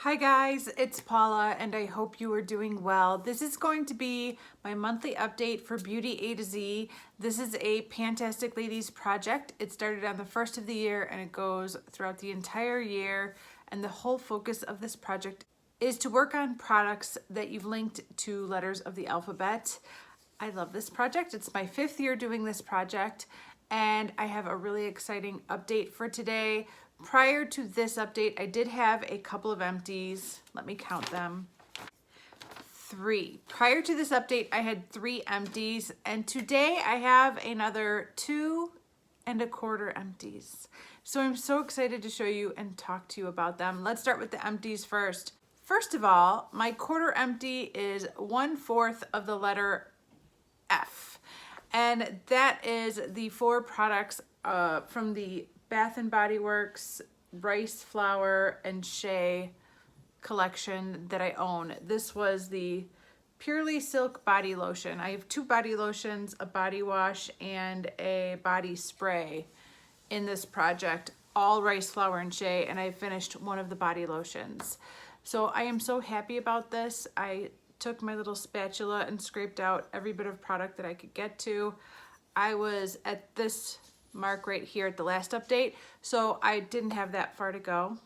Hi guys, it's Paula and I hope you are doing well. This is going to be my monthly update for Beauty A to Z. This is a Fantastic Ladies project. It started on the first of the year and it goes throughout the entire year. And the whole focus of this project is to work on products that you've linked to letters of the alphabet. I love this project. It's my 5th year doing this project and I have a really exciting update for today. Prior to this update, I did have a couple of empties. Let me count them. 3. Prior to this update, I had 3 empties, and today I have another 2 1/4 empties. So I'm so excited to show you and talk to you about them. Let's start with the empties first. First of all, my quarter empty is 1/4 of the letter F, and that is the 4 products from the Bath and Body Works Rice Flower and Shea collection that I own. This was the Purely Silk body lotion. I have 2 body lotions, a body wash, and a body spray in this project, all Rice Flower and Shea, and I finished one of the body lotions. So I am so happy about this. I took my little spatula and scraped out every bit of product that I could get to. I was at this mark right here at the last update, so I didn't have that far to go,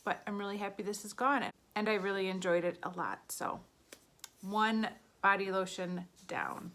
but I'm really happy this is gone and I really enjoyed it a lot. So 1 body lotion down.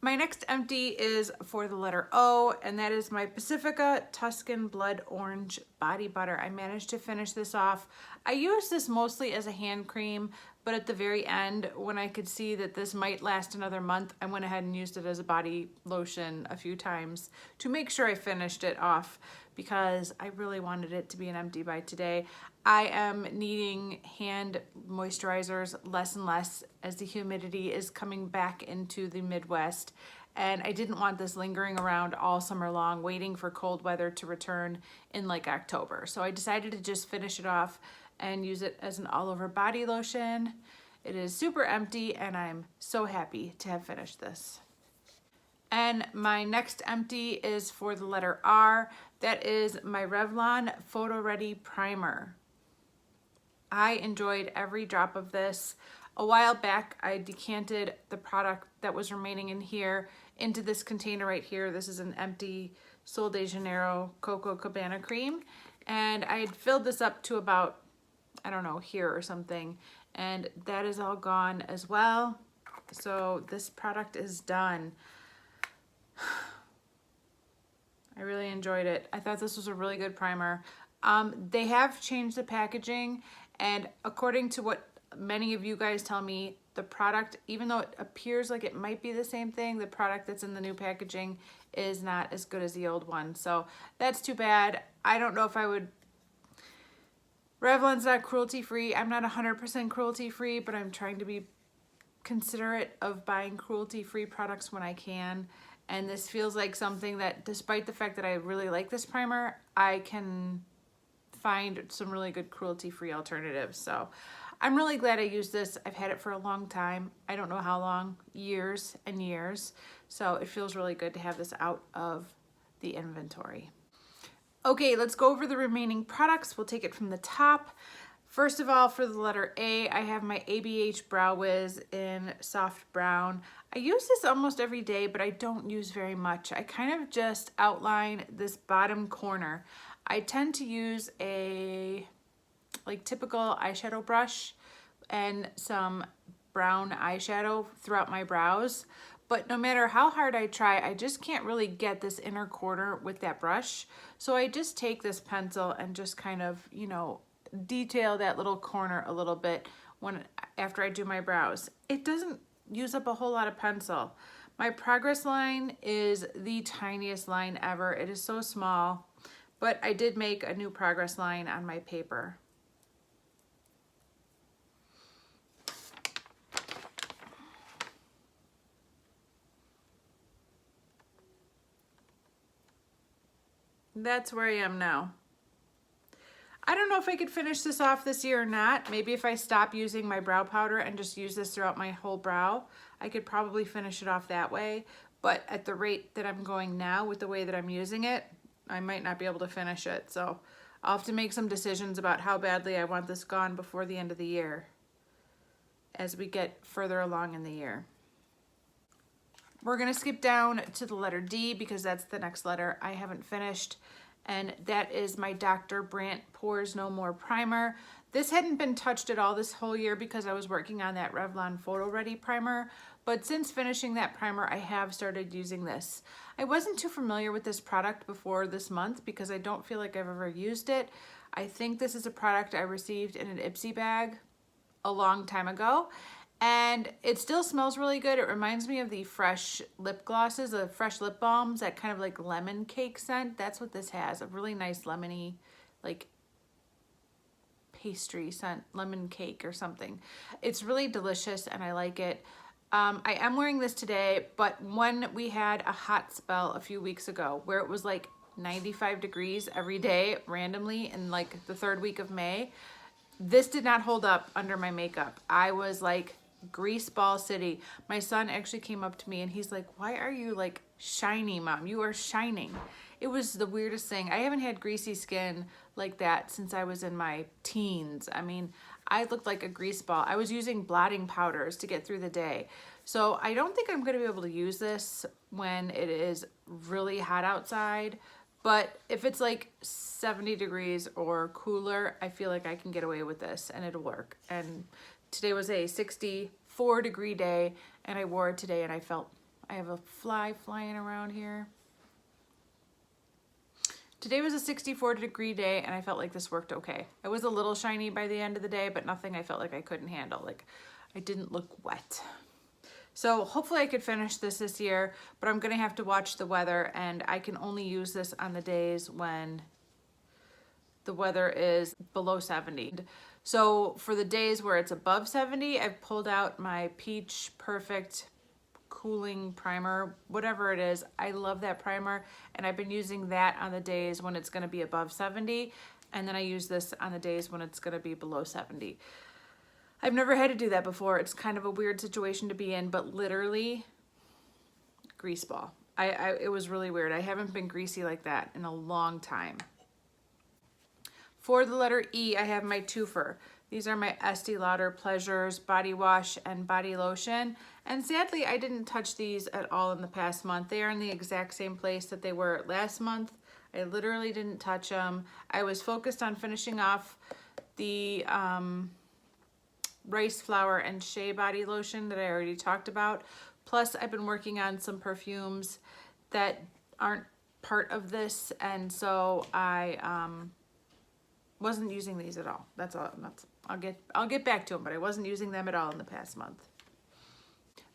My next empty is for the letter O, and that is my Pacifica Tuscan Blood Orange Body Butter. I managed to finish this off. I use this mostly as a hand cream, but at the very end, when I could see that this might last another month, I went ahead and used it as a body lotion a few times to make sure I finished it off because I really wanted it to be an empty by today. I am needing hand moisturizers less and less as the humidity is coming back into the Midwest, and I didn't want this lingering around all summer long waiting for cold weather to return in like October. So I decided to just finish it off and use it as an all-over body lotion. It is super empty and I'm so happy to have finished this. And my next empty is for the letter R. That is my Revlon Photo Ready Primer. I enjoyed every drop of this. A while back, I decanted the product that was remaining in here into this container right here. This is an empty Sol de Janeiro Coco Cabana cream. And I had filled this up to about, I don't know, here or something. And that is all gone as well. So this product is done. I really enjoyed it. I thought this was a really good primer. They have changed the packaging, and according to what many of you guys tell me, the product, even though it appears like it might be the same thing, the product that's in the new packaging is not as good as the old one. So that's too bad. I don't know if I would... Revlon's not cruelty-free. I'm not 100% cruelty-free, but I'm trying to be considerate of buying cruelty-free products when I can. And this feels like something that, despite the fact that I really like this primer, I can find some really good cruelty-free alternatives. So I'm really glad I used this. I've had it for a long time. I don't know how long, years and years. So it feels really good to have this out of the inventory. Okay, let's go over the remaining products. We'll take it from the top. First of all, for the letter A, I have my ABH Brow Wiz in soft brown. I use this almost every day, but I don't use very much. I kind of just outline this bottom corner. I tend to use a typical eyeshadow brush and some brown eyeshadow throughout my brows. But no matter how hard I try, I just can't really get this inner corner with that brush. So I just take this pencil and just kind of, you know, detail that little corner a little bit after I do my brows. It doesn't use up a whole lot of pencil. My progress line is the tiniest line ever. It is so small, but I did make a new progress line on my paper. That's where I am now. I don't know if I could finish this off this year or not. Maybe if I stop using my brow powder and just use this throughout my whole brow, I could probably finish it off that way. But at the rate that I'm going now with the way that I'm using it, I might not be able to finish it. So I'll have to make some decisions about how badly I want this gone before the end of the year as we get further along in the year. We're gonna skip down to the letter D because that's the next letter I haven't finished, and that is my Dr. Brandt Pores No More Primer. This hadn't been touched at all this whole year because I was working on that Revlon Photo Ready primer, but since finishing that primer, I have started using this. I wasn't too familiar with this product before this month because I don't feel like I've ever used it. I think this is a product I received in an Ipsy bag a long time ago, and it still smells really good. It reminds me of the fresh lip glosses, the fresh lip balms, that kind of like lemon cake scent. That's what this has, a really nice lemony, like pastry scent, lemon cake or something. It's really delicious and I like it. I am wearing this today, but when we had a hot spell a few weeks ago where it was like 95 degrees every day randomly in like the 3rd week of May, this did not hold up under my makeup. I was like grease ball city. My son actually came up to me and he's like, "Why are you like shiny, Mom? You are shining." It was the weirdest thing. I haven't had greasy skin like that since I was in my teens. I mean, I looked like a grease ball. I was using blotting powders to get through the day. So I don't think I'm gonna be able to use this when it is really hot outside. But if it's like 70 degrees or cooler, I feel like I can get away with this and it'll work. And today was a 64-degree day and I wore it today and I have a fly flying around here. Today was a 64-degree day and I felt like this worked okay. I was a little shiny by the end of the day, but nothing I felt like I couldn't handle. Like I didn't look wet. So hopefully I could finish this year, but I'm gonna have to watch the weather and I can only use this on the days when the weather is below 70. So for the days where it's above 70, I've pulled out my Peach Perfect cooling primer, whatever it is. I love that primer and I've been using that on the days when it's gonna be above 70, and then I use this on the days when it's gonna be below 70. I've never had to do that before. It's kind of a weird situation to be in, but literally grease ball. It was really weird. I haven't been greasy like that in a long time. For the letter E, I have my twofer. These are my Estee Lauder Pleasures body wash and body lotion. And sadly, I didn't touch these at all in the past month. They are in the exact same place that they were last month. I literally didn't touch them. I was focused on finishing off the rice flour and shea body lotion that I already talked about. Plus, I've been working on some perfumes that aren't part of this, and so I wasn't using these at all. That's all. I'll get back to them, but I wasn't using them at all in the past month.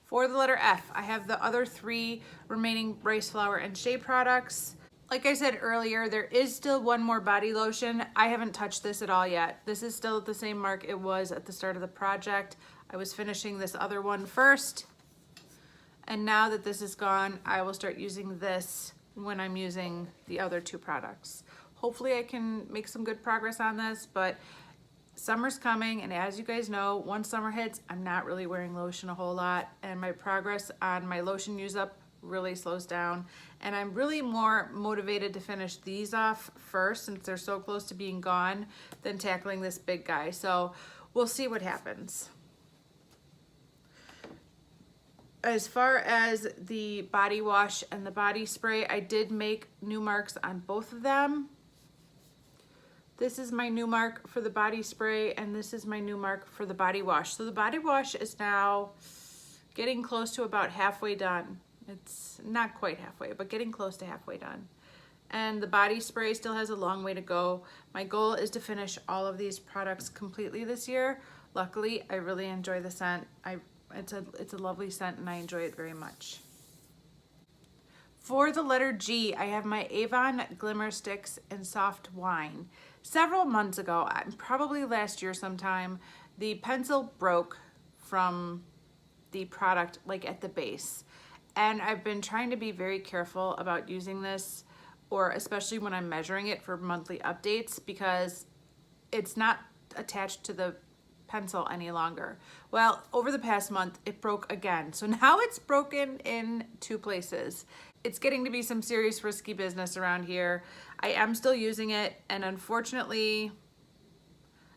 For the letter F, I have the other 3 remaining rice flour and shea products. Like I said earlier, there is still one more body lotion. I haven't touched this at all yet. This is still at the same mark it was at the start of the project. I was finishing this other one first, and now that this is gone, I will start using this when I'm using the other 2 products. Hopefully I can make some good progress on this, but summer's coming, and as you guys know, once summer hits, I'm not really wearing lotion a whole lot, and my progress on my lotion use up really slows down, and I'm really more motivated to finish these off first since they're so close to being gone than tackling this big guy. So we'll see what happens. As far as the body wash and the body spray, I did make new marks on both of them. This is my new mark for the body spray, and this is my new mark for the body wash. So the body wash is now getting close to about halfway done. It's not quite halfway, but getting close to halfway done. And the body spray still has a long way to go. My goal is to finish all of these products completely this year. Luckily, I really enjoy the scent. It's a lovely scent and I enjoy it very much. For the letter G, I have my Avon Glimmer Sticks in Soft Wine. Several months ago, probably last year sometime, the pencil broke from the product like at the base. And I've been trying to be very careful about using this, or especially when I'm measuring it for monthly updates, because it's not attached to the pencil any longer. Well, over the past month, it broke again. So now it's broken in 2 places. it's getting to be some serious risky business around here. I am still using it, and unfortunately,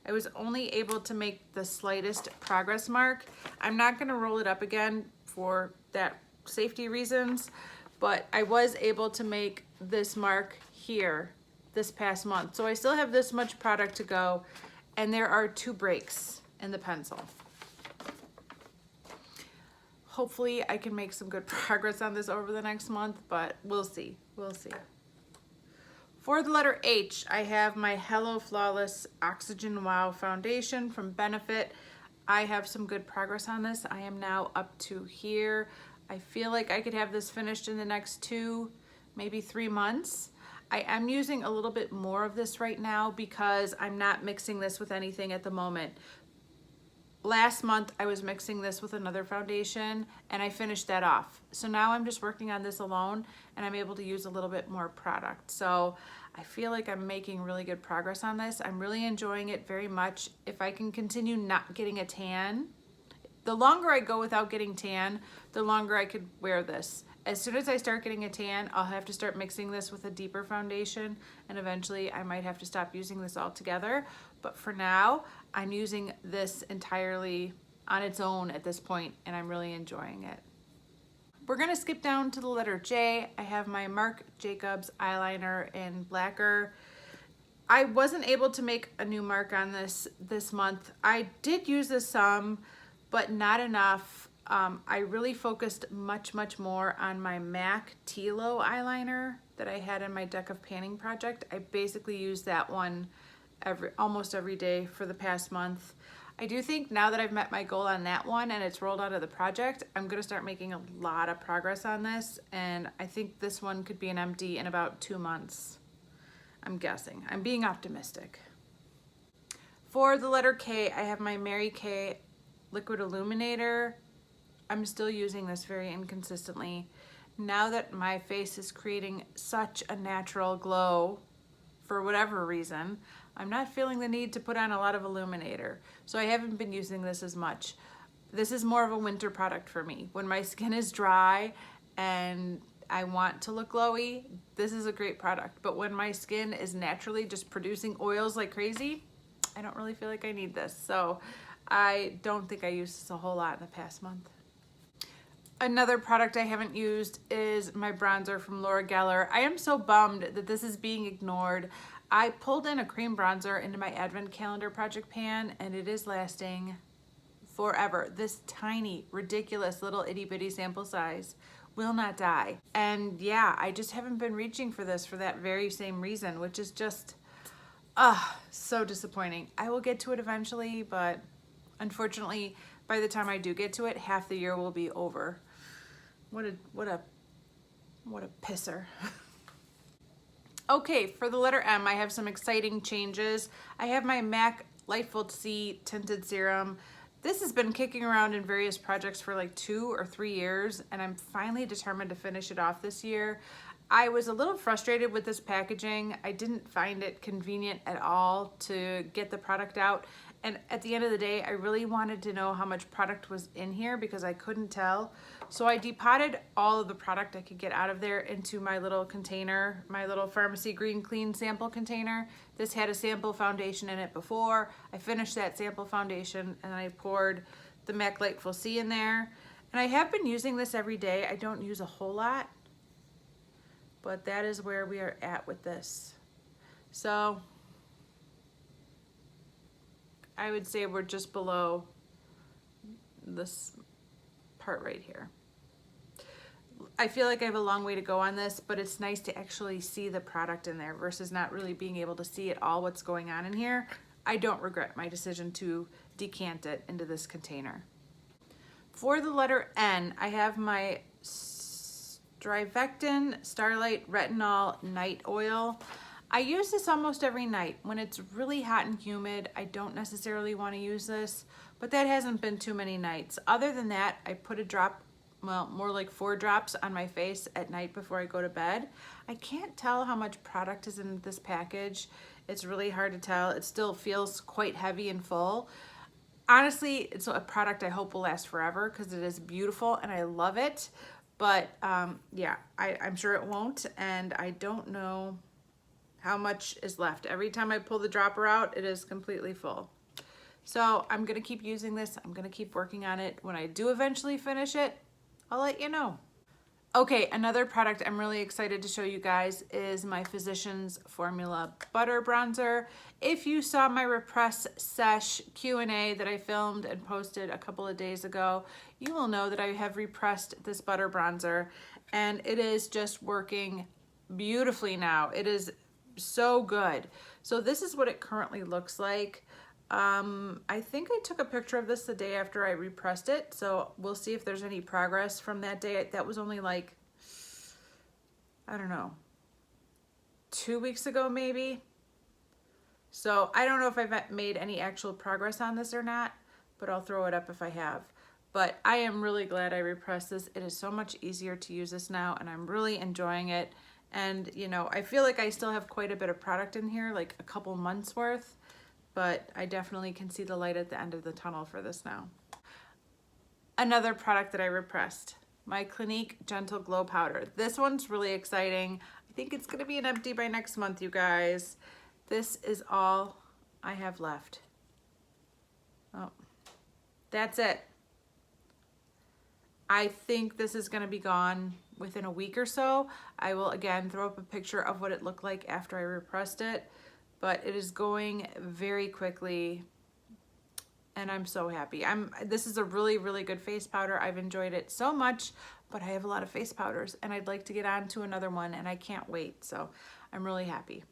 I was only able to make the slightest progress mark. I'm not gonna roll it up again for that safety reasons, but I was able to make this mark here this past month. So I still have this much product to go, and there are 2 breaks in the pencil. Hopefully I can make some good progress on this over the next month, but we'll see, we'll see. For the letter H, I have my Hello Flawless Oxygen Wow Foundation from Benefit. I have some good progress on this. I am now up to here. I feel like I could have this finished in the next 2, maybe 3 months. I am using a little bit more of this right now because I'm not mixing this with anything at the moment. Last month I was mixing this with another foundation and I finished that off. So now I'm just working on this alone and I'm able to use a little bit more product. So I feel like I'm making really good progress on this. I'm really enjoying it very much. If I can continue not getting a tan, the longer I go without getting tan, the longer I could wear this. As soon as I start getting a tan, I'll have to start mixing this with a deeper foundation, and eventually I might have to stop using this altogether. But for now, I'm using this entirely on its own at this point, and I'm really enjoying it. We're gonna skip down to the letter J. I have my Marc Jacobs eyeliner in Blacker. I wasn't able to make a new mark on this month. I did use this some, but not enough. I really focused much more on my MAC Tilo eyeliner that I had in my Deck of Panning project. I basically used that one almost every day for the past month. I do think now that I've met my goal on that one and it's rolled out of the project, I'm gonna start making a lot of progress on this, and I think this one could be an empty in about 2 months. I'm guessing. I'm being optimistic. For the letter K, I have my Mary Kay Liquid Illuminator. I'm still using this very inconsistently. Now that my face is creating such a natural glow, for whatever reason, I'm not feeling the need to put on a lot of illuminator. So I haven't been using this as much. This is more of a winter product for me. When my skin is dry and I want to look glowy, this is a great product. But when my skin is naturally just producing oils like crazy, I don't really feel like I need this. So I don't think I used this a whole lot in the past month. Another product I haven't used is my bronzer from Laura Geller. I am so bummed that this is being ignored. I pulled in a cream bronzer into my advent calendar project pan and it is lasting forever. This tiny, ridiculous little itty bitty sample size will not die. And yeah, I just haven't been reaching for this for that very same reason, which is just, so disappointing. I will get to it eventually, but unfortunately, by the time I do get to it, half the year will be over. What a pisser. Okay, for the letter M, I have some exciting changes. I have my MAC Lightful C Tinted Serum. This has been kicking around in various projects for like 2 or 3 years, and I'm finally determined to finish it off this year. I was a little frustrated with this packaging. I didn't find it convenient at all to get the product out. And at the end of the day, I really wanted to know how much product was in here because I couldn't tell. So I depotted all of the product I could get out of there into my little container, my little Pharmacy Green Clean sample container. This had a sample foundation in it before. I finished that sample foundation and I poured the MAC Lightful C in there. And I have been using this every day. I don't use a whole lot, but that is where we are at with this. So I would say we're just below this part right here. I feel like I have a long way to go on this, but it's nice to actually see the product in there versus not really being able to see at all what's going on in here. I don't regret my decision to decant it into this container. For the letter N, I have my Strivectin Starlight Retinol Night Oil. I use this almost every night. When it's really hot and humid, I don't necessarily want to use this, but that hasn't been too many nights. Other than that, I put a drop, well, more like 4 drops on my face at night before I go to bed. I can't tell how much product is in this package. It's really hard to tell. It still feels quite heavy and full. Honestly, it's a product I hope will last forever because it is beautiful and I love it. But yeah, I'm sure it won't, and I don't know how much is left. Every time I pull the dropper out, it is completely full. So I'm gonna keep using this. I'm gonna keep working on it. When I do eventually finish it, I'll let you know. Okay, another product I'm really excited to show you guys is my Physicians Formula Butter Bronzer. If you saw my Repress Sesh Q&A that I filmed and posted a couple of days ago, you will know that I have repressed this butter bronzer, and it is just working beautifully now. It is so good. So this is what it currently looks like. I think I took a picture of this the day after I repressed it, so we'll see if there's any progress from that day. That was only like, I don't know, 2 weeks ago maybe. So I don't know if I've made any actual progress on this or not, but I'll throw it up if I have. But I am really glad I repressed this. It is so much easier to use this now, and I'm really enjoying it. And you know, I feel like I still have quite a bit of product in here, like a couple months worth, but I definitely can see the light at the end of the tunnel for this now. Another product that I repressed, my Clinique Gentle Glow Powder. This one's really exciting. I think it's gonna be an empty by next month, you guys. This is all I have left. Oh, that's it. I think this is gonna be gone within a week or so. I will again throw up a picture of what it looked like after I repressed it, but it is going very quickly and I'm so happy. This is a really, really good face powder. I've enjoyed it so much, but I have a lot of face powders and I'd like to get on to another one and I can't wait. So I'm really happy.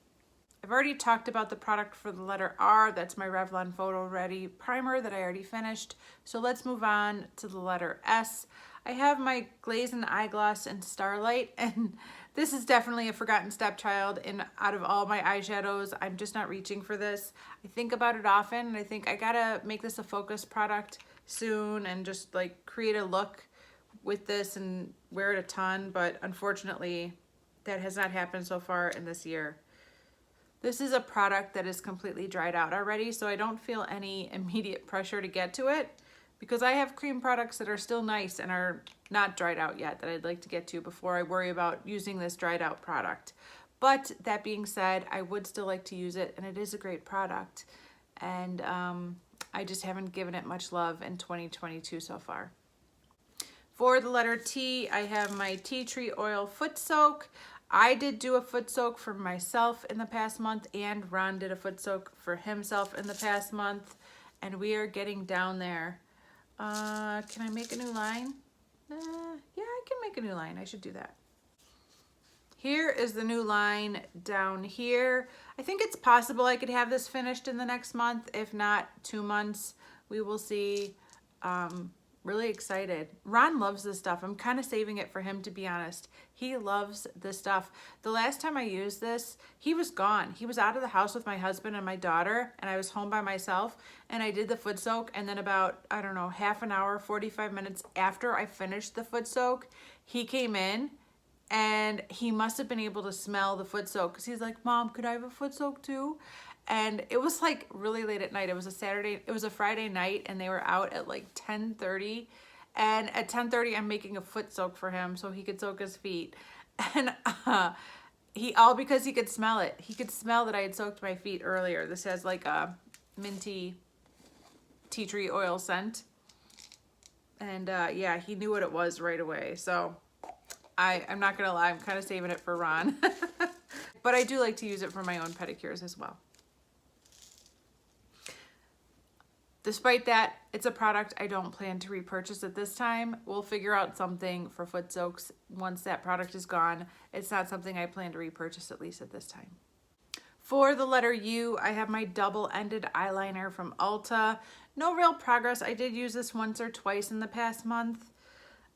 I've already talked about the product for the letter R. That's my Revlon Photo Ready primer that I already finished. So let's move on to the letter S. I have my Glaze and Eye Gloss in Starlight, and this is definitely a forgotten stepchild. And out of all my eyeshadows, I'm just not reaching for this. I think about it often, and I think I gotta make this a focus product soon and just like create a look with this and wear it a ton. But unfortunately, that has not happened so far in this year. This is a product that is completely dried out already, so I don't feel any immediate pressure to get to it because I have cream products that are still nice and are not dried out yet that I'd like to get to before I worry about using this dried out product. But that being said, I would still like to use it, and it is a great product. And I just haven't given it much love in 2022 so far. For the letter T, I have my Tea Tree Oil Foot Soak. I did do a foot soak for myself in the past month, and Ron did a foot soak for himself in the past month, and we are getting down there. Can I make a new line? Yeah, I can make a new line. I should do that. Here is the new line down here. I think it's possible I could have this finished in the next month, if not 2 months. We will see. Really excited. Ron loves this stuff. I'm kind of saving it for him, to be honest. He loves this stuff. The last time I used this, he was gone. He was out of the house with my husband and my daughter, and I was home by myself, and I did the foot soak, and then about, I don't know, half an hour, 45 minutes after I finished the foot soak, he came in, and he must have been able to smell the foot soak because he's like, Mom, could I have a foot soak too? And it was like really late at night. It was a Friday night, and they were out at like 10:30. And at 10:30, I'm making a foot soak for him so he could soak his feet. And all because he could smell it. He could smell that I had soaked my feet earlier. This has like a minty tea tree oil scent. And yeah, he knew what it was right away. So I'm not gonna lie, I'm kind of saving it for Ron. But I do like to use it for my own pedicures as well. Despite that, it's a product I don't plan to repurchase at this time. We'll figure out something for foot soaks once that product is gone. It's not something I plan to repurchase, at least at this time. For the letter U, I have my double-ended eyeliner from Ulta. No real progress. I did use this once or twice in the past month.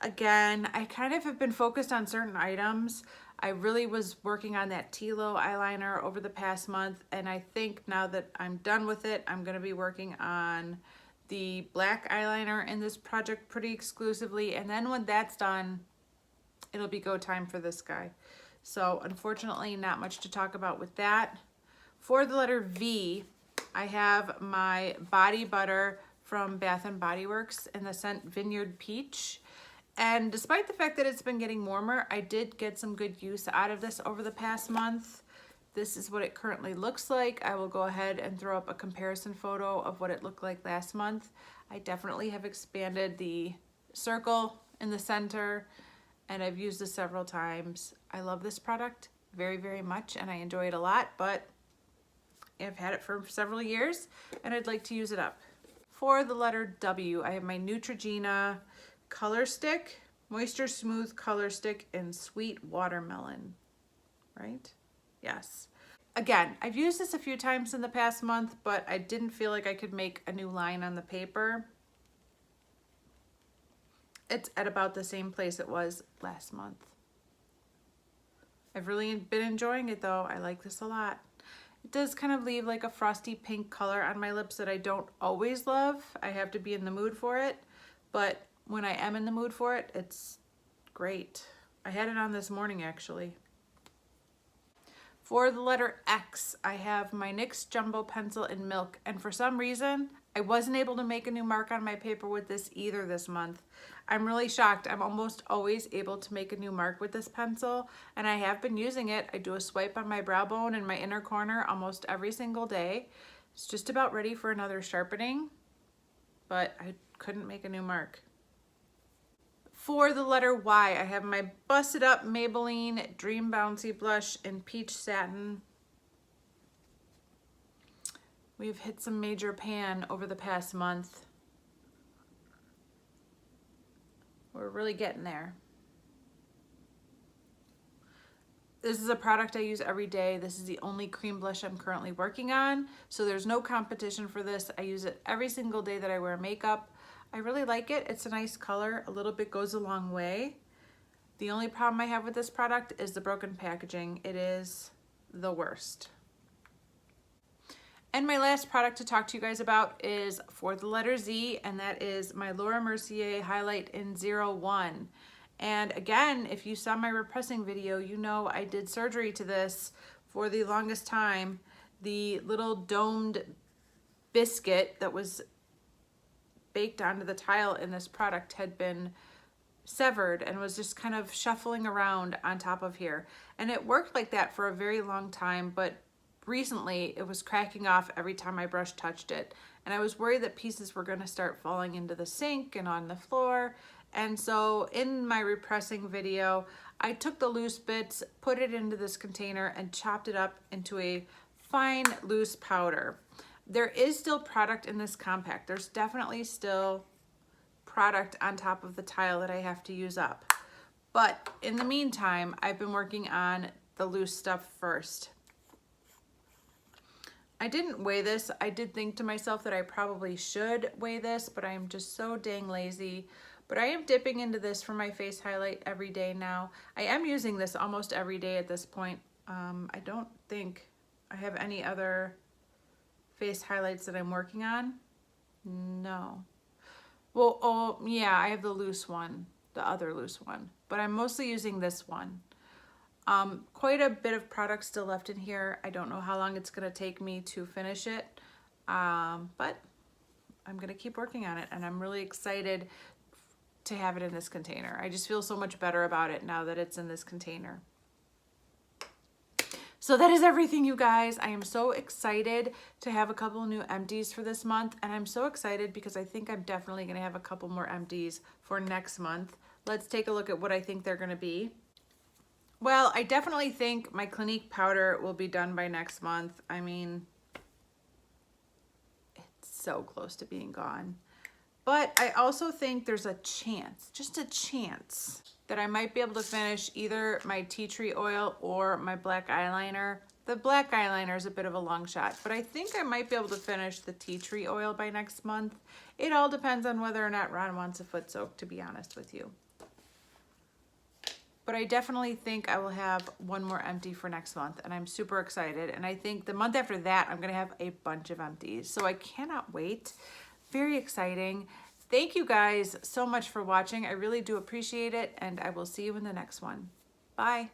Again, I kind of have been focused on certain items. I really was working on that Tilo eyeliner over the past month, and I think now that I'm done with it, I'm going to be working on the black eyeliner in this project pretty exclusively, and then when that's done, it'll be go time for this guy. So unfortunately, not much to talk about with that. For the letter V, I have my body butter from Bath & Body Works in the scent Vineyard Peach. And despite the fact that it's been getting warmer, I did get some good use out of this over the past month. This is what it currently looks like. I will go ahead and throw up a comparison photo of what it looked like last month. I definitely have expanded the circle in the center, and I've used this several times. I love this product very, very much, and I enjoy it a lot, but I've had it for several years, and I'd like to use it up. For the letter W, I have my Neutrogena Color Stick, Moisture Smooth Color Stick in Sweet Watermelon, right? Yes. Again, I've used this a few times in the past month, but I didn't feel like I could make a new line on the paper. It's at about the same place it was last month. I've really been enjoying it though. I like this a lot. It does kind of leave like a frosty pink color on my lips that I don't always love. I have to be in the mood for it, but when I am in the mood for it, it's great. I had it on this morning actually. For the letter X, I have my NYX Jumbo Pencil in Milk, and for some reason, I wasn't able to make a new mark on my paper with this either this month. I'm really shocked. I'm almost always able to make a new mark with this pencil, and I have been using it. I do a swipe on my brow bone and my inner corner almost every single day. It's just about ready for another sharpening, but I couldn't make a new mark. For the letter Y, I have my Busted Up Maybelline Dream Bouncy Blush in Peach Satin. We've hit some major pan over the past month. We're really getting there. This is a product I use every day. This is the only cream blush I'm currently working on, so there's no competition for this. I use it every single day that I wear makeup. I really like it. It's a nice color. A little bit goes a long way. The only problem I have with this product is the broken packaging. It is the worst. And my last product to talk to you guys about is for the letter Z, and that is my Laura Mercier Highlight in 01. And again, if you saw my repressing video, you know I did surgery to this for the longest time. The little domed biscuit that was baked onto the tile in this product had been severed and was just kind of shuffling around on top of here. And it worked like that for a very long time, but recently it was cracking off every time my brush touched it. And I was worried that pieces were gonna start falling into the sink and on the floor. And so in my repressing video, I took the loose bits, put it into this container, and chopped it up into a fine loose powder. There is still product in this compact. There's definitely still product on top of the tile that I have to use up. But in the meantime, I've been working on the loose stuff first. I didn't weigh this. I did think to myself that I probably should weigh this, but I am just so dang lazy. But I am dipping into this for my face highlight every day now. I am using this almost every day at this point. I don't think I have any other face highlights that I'm working on. No. Well, oh yeah, I have the loose one, the other loose one, but I'm mostly using this one. Quite a bit of product still left in here. I don't know how long it's gonna take me to finish it, but I'm gonna keep working on it, and I'm really excited to have it in this container. I just feel so much better about it now that it's in this container. So that is everything, you guys. I am so excited to have a couple new empties for this month, and I'm so excited because I think I'm definitely gonna have a couple more empties for next month. Let's take a look at what I think they're gonna be. Well, I definitely think my Clinique powder will be done by next month. I mean, it's so close to being gone. But I also think there's a chance, just a chance, that I might be able to finish either my tea tree oil or my black eyeliner. The black eyeliner is a bit of a long shot, but I think I might be able to finish the tea tree oil by next month. It all depends on whether or not Ron wants a foot soak, to be honest with you. But I definitely think I will have one more empty for next month, and I'm super excited. And I think the month after that, I'm gonna have a bunch of empties. So I cannot wait. Very exciting. Thank you guys so much for watching. I really do appreciate it, and I will see you in the next one. Bye.